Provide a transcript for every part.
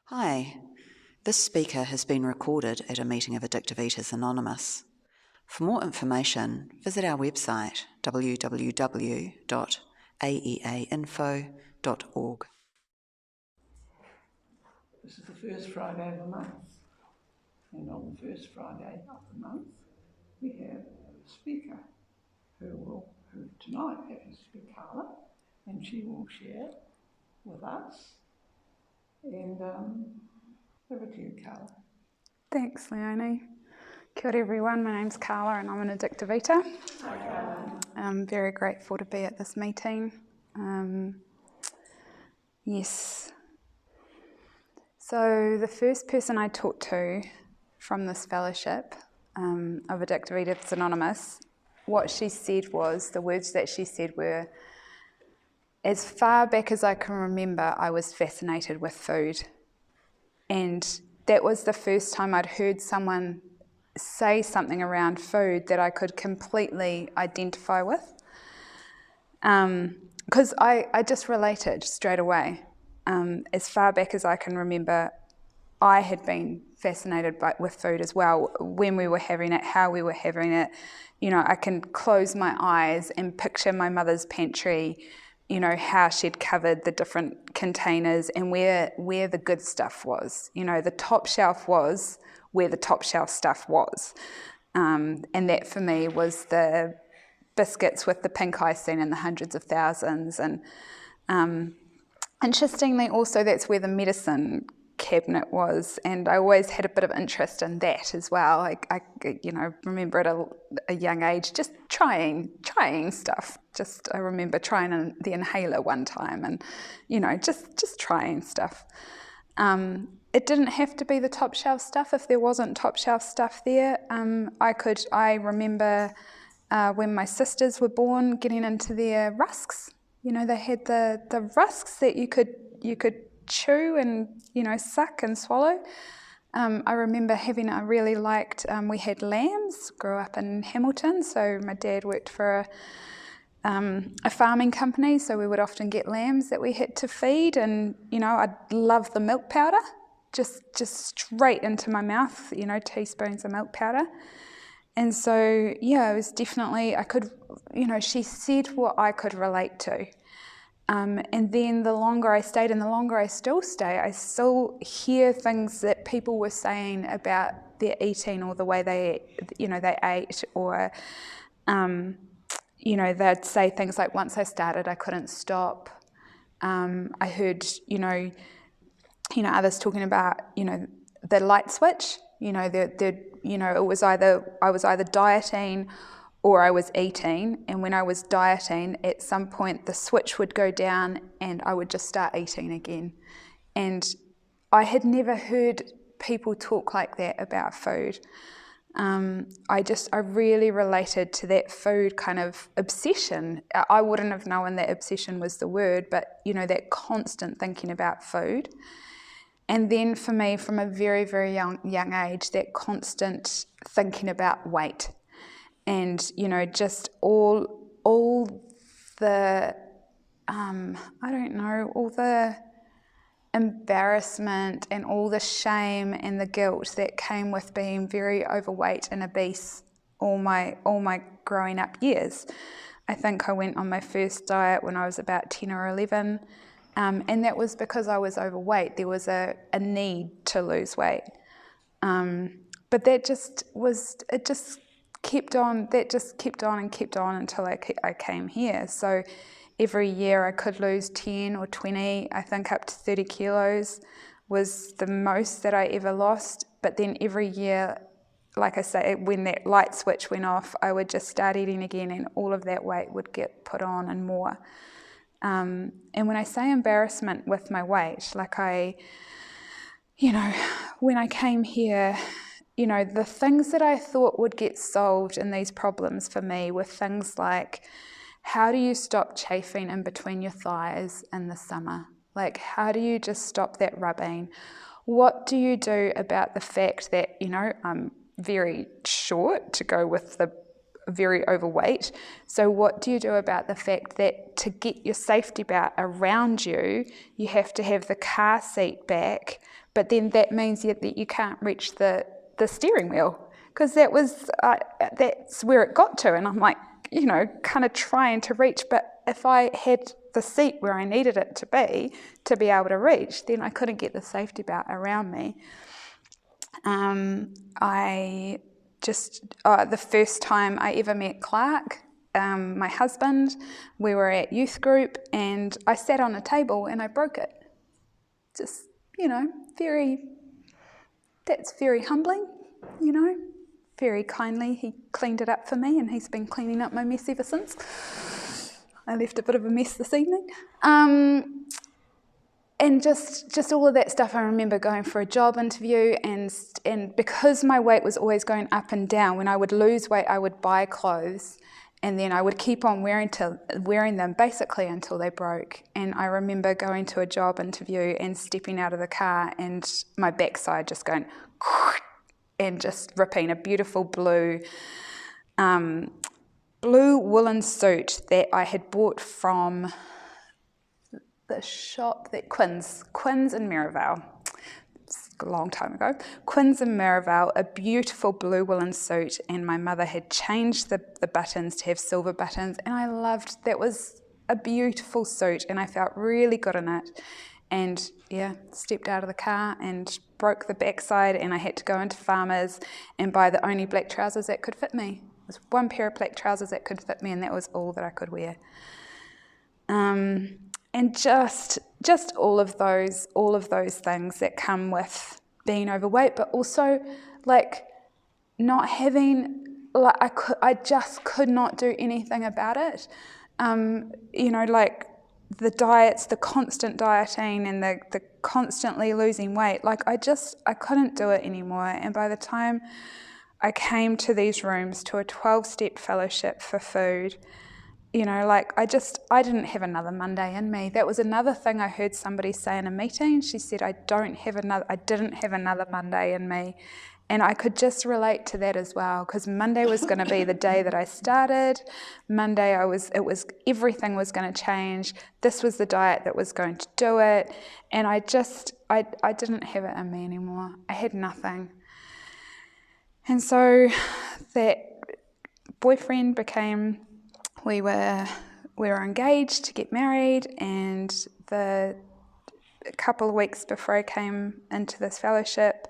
Hi, this speaker has been recorded at a meeting of Addictive Eaters Anonymous. For more information, visit our website www.aeainfo.org. This is the first Friday of the month, and on the first Friday of the month, we have a speaker who tonight happens to be Carla, and she will share with us. And over to you, Carla. Thanks, Leonie. Kia ora everyone, my name's Carla and I'm an addictive eater. Hi, Carla. I'm very grateful to be at this meeting. Yes. So the first person I talked to from this fellowship of Addictive Eaters Anonymous, what she said was, the words that she said were, as far back as I can remember, I was fascinated with food. And that was the first time I'd heard someone say something around food that I could completely identify with. Because I just related straight away. As far back as I can remember, I had been fascinated with food as well, when we were having it, how we were having it. You know, I can close my eyes and picture my mother's pantry, you know, how she'd covered the different containers and where the good stuff was. You know, the top shelf was where the top shelf stuff was. And that for me was the biscuits with the pink icing and the hundreds of thousands. And interestingly also, that's where the medicine cabinet was, and I always had a bit of interest in that as well. I remember at a young age just trying stuff. I remember trying the inhaler one time, and just trying stuff. It didn't have to be the top shelf stuff. If there wasn't top shelf stuff there, I remember when my sisters were born, getting into their rusks. You know, they had the rusks that you could chew and suck and swallow. I remember I really liked, we had lambs, grew up in Hamilton, so my dad worked for a farming company, so we would often get lambs that we had to feed, and I'd love the milk powder, just straight into my mouth, teaspoons of milk powder. And so it was definitely, she said what I could relate to. And then the longer I stayed, and the longer I still stay, I still hear things that people were saying about their eating or the way they ate, or, they'd say things like, once I started, I couldn't stop. I heard, others talking about, the light switch, it was either, I was either dieting or I was eating, and when I was dieting, at some point the switch would go down and I would just start eating again. And I had never heard people talk like that about food. I really related to that food kind of obsession. I wouldn't have known that obsession was the word, but that constant thinking about food. And then for me, from a very, very young age, that constant thinking about weight. And, just all the, all the embarrassment and all the shame and the guilt that came with being very overweight and obese all my growing up years. I think I went on my first diet when I was about 10 or 11, and that was because I was overweight. There was a need to lose weight. But that just kept on until I came here. So every year I could lose 10 or 20, I think up to 30 kilos was the most that I ever lost. But then every year, like I say, when that light switch went off, I would just start eating again, and all of that weight would get put on and more. And when I say embarrassment with my weight, when I came here, the things that I thought would get solved in these problems for me were things like, how do you stop chafing in between your thighs in the summer? Like, how do you just stop that rubbing? What do you do about the fact that, I'm very short, to go with the very overweight. So what do you do about the fact that to get your safety belt around you, you have to have the car seat back, but then that means that you can't reach the steering wheel? Because that's where it got to, and I'm like, kind of trying to reach, but if I had the seat where I needed it to be able to reach, then I couldn't get the safety belt around me. The first time I ever met Clark, my husband, we were at youth group, and I sat on a table and I broke it. Just, that's very humbling, very kindly. He cleaned it up for me, and he's been cleaning up my mess ever since. I left a bit of a mess this evening. And just all of that stuff. I remember going for a job interview, and because my weight was always going up and down, when I would lose weight, I would buy clothes, and then I would keep on wearing them basically until they broke. And I remember going to a job interview and stepping out of the car, and my backside just going, and just ripping a beautiful blue woolen suit that I had bought from the shop that Quinn's in Maryvale. It's a long time ago. Quinn's in Maryvale, a beautiful blue woolen suit, and my mother had changed the buttons to have silver buttons, and I loved that. Was a beautiful suit, and I felt really good in it. And stepped out of the car and broke the backside, and I had to go into Farmers and buy the only black trousers that could fit me. It was one pair of black trousers that could fit me, and that was all that I could wear. And just all of those things that come with being overweight, but also like not having, I just could not do anything about it. Like the diets, the constant dieting, and the constantly losing weight. Like I couldn't do it anymore. And by the time I came to these rooms, to a 12-step fellowship for food, I didn't have another Monday in me. That was another thing I heard somebody say in a meeting. She said, I didn't have another Monday in me. And I could just relate to that as well, because Monday was going to be the day that I started. Monday, everything was going to change. This was the diet that was going to do it. And I didn't have it in me anymore. I had nothing. And so that boyfriend became, we were engaged to get married, and a couple of weeks before I came into this fellowship,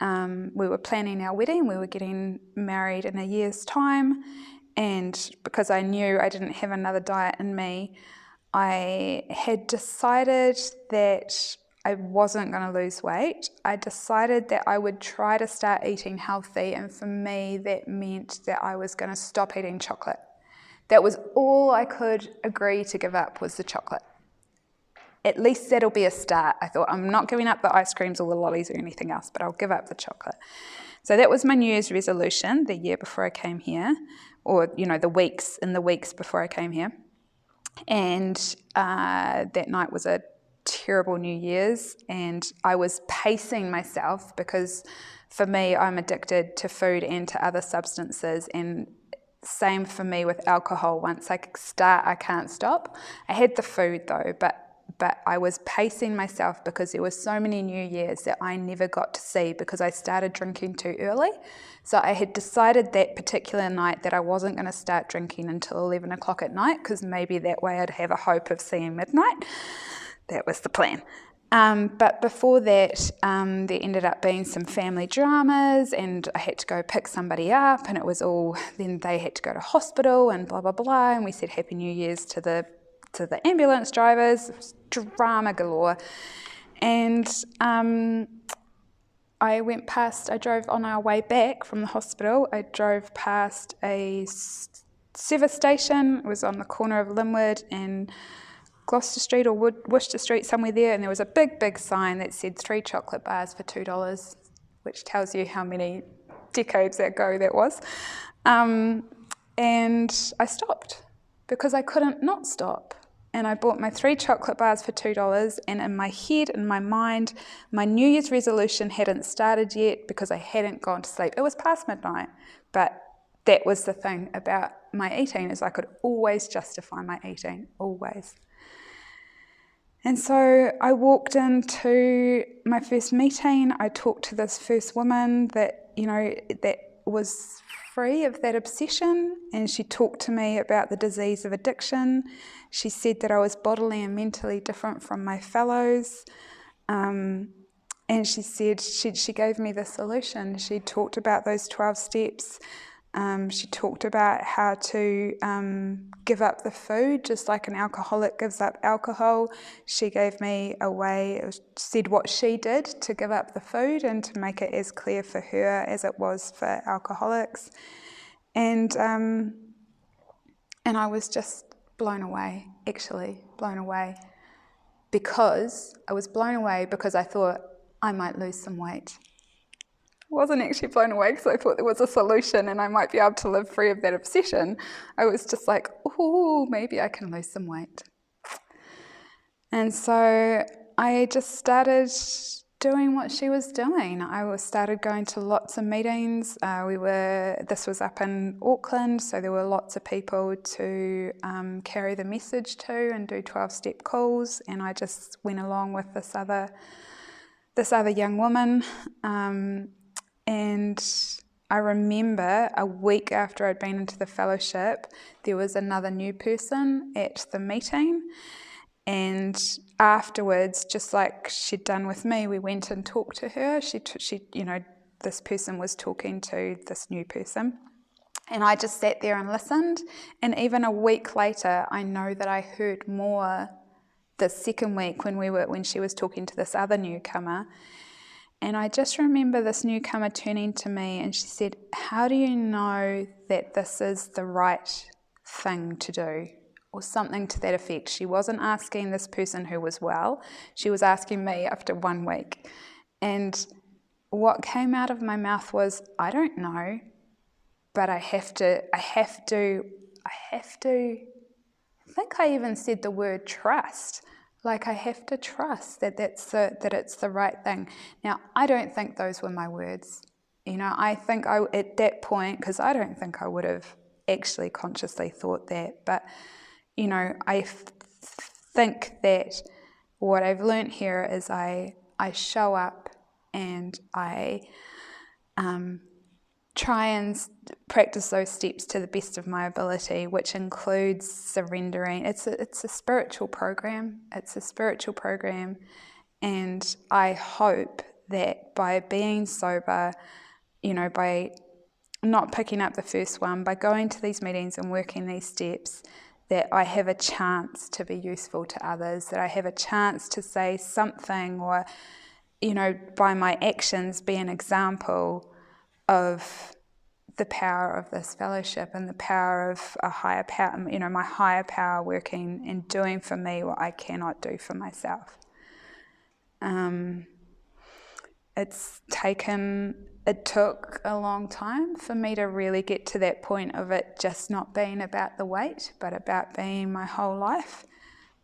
we were planning our wedding. We were getting married in a year's time, and because I knew I didn't have another diet in me, I had decided that I wasn't going to lose weight. I decided that I would try to start eating healthy, and for me that meant that I was going to stop eating chocolate. That was all I could agree to give up, was the chocolate. At least that'll be a start. I thought, I'm not giving up the ice creams or the lollies or anything else, but I'll give up the chocolate. So that was my New Year's resolution the year before I came here, or the weeks before I came here. And that night was a terrible New Year's, and I was pacing myself, because for me, I'm addicted to food and to other substances, and same for me with alcohol. Once I start, I can't stop. I had the food though, but I was pacing myself, because there were so many New Years that I never got to see because I started drinking too early. So I had decided that particular night that I wasn't going to start drinking until 11 o'clock at night, because maybe that way I'd have a hope of seeing midnight. That was the plan. But before that, there ended up being some family dramas, and I had to go pick somebody up, and it was all, then they had to go to hospital and blah, blah, blah, and we said Happy New Year's to the ambulance drivers. It was drama galore. And I drove on our way back from the hospital, I drove past a service station. It was on the corner of Linwood and Gloucester Street or Worcester Street, somewhere there, and there was a big, big sign that said 3 chocolate bars for $2, which tells you how many decades ago that was. And I stopped, because I couldn't not stop. And I bought my 3 chocolate bars for $2, and in my head, in my mind, my New Year's resolution hadn't started yet, because I hadn't gone to sleep. It was past midnight, but that was the thing about my eating, is I could always justify my eating, always. And so I walked into my first meeting. I talked to this first woman that, you know, that was free of that obsession, and she talked to me about the disease of addiction. She said that I was bodily and mentally different from my fellows. And she said, she gave me the solution. She talked about those 12 steps. She talked about how to give up the food, just like an alcoholic gives up alcohol. She gave me a way, said what she did to give up the food and to make it as clear for her as it was for alcoholics. And I was just blown away, actually, blown away. Because I was blown away because I thought I might lose some weight. I wasn't actually blown away because I thought there was a solution and I might be able to live free of that obsession. I was just like, oh, maybe I can lose some weight. And so I just started doing what she was doing. I started going to lots of meetings. This was up in Auckland, so there were lots of people to carry the message to and do 12-step calls, and I just went along with this other young woman. And I remember a week after I'd been into the fellowship, there was another new person at the meeting. And afterwards, just like she'd done with me, we went and talked to her. She, this person was talking to this new person. And I just sat there and listened. And even a week later, I know that I heard more the second week when she was talking to this other newcomer. And I just remember this newcomer turning to me and she said, "How do you know that this is the right thing to do?" Or something to that effect. She wasn't asking this person who was well. She was asking me after 1 week. And what came out of my mouth was, "I don't know, but I have to, I think I even said the word trust. Like, I have to trust that it's the right thing." Now, I don't think those were my words. I think at that point, because I don't think I would have actually consciously thought that, but I think that what I've learnt here is I show up and I try and practice those steps to the best of my ability, which includes surrendering. It's a spiritual program. It's a spiritual program, and I hope that by being sober, by not picking up the first one, by going to these meetings and working these steps, that I have a chance to be useful to others, that I have a chance to say something or, by my actions be an example of the power of this fellowship and the power of a higher power, my higher power working and doing for me what I cannot do for myself. It took a long time for me to really get to that point of it just not being about the weight, but about being my whole life,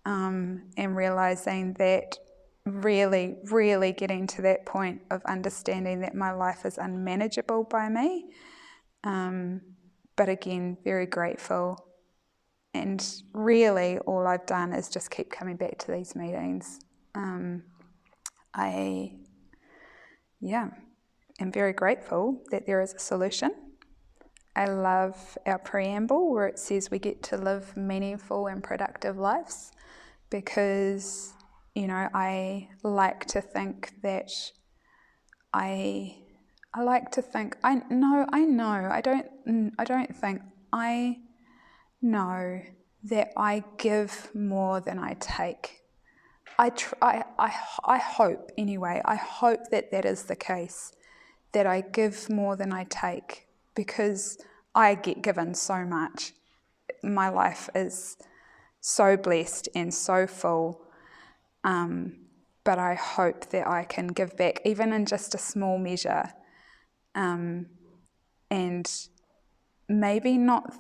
and realising that really, really getting to that point of understanding that my life is unmanageable by me. But again, very grateful. And really all I've done is just keep coming back to these meetings. I'm very grateful that there is a solution. I love our preamble where it says we get to live meaningful and productive lives, because, I like to think that I know that I give more than I take. I hope anyway. I hope that is the case, that I give more than I take, because I get given so much. My life is so blessed and so full, but I hope that I can give back, even in just a small measure, and maybe not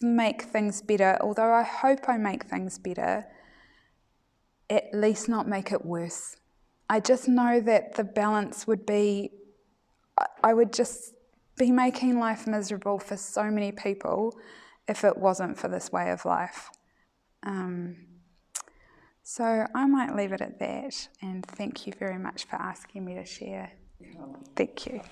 make things better, although I hope I make things better, at least not make it worse. I just know that the balance would be, I would just be making life miserable for so many people if it wasn't for this way of life. So I might leave it at that, and thank you very much for asking me to share. Thank you.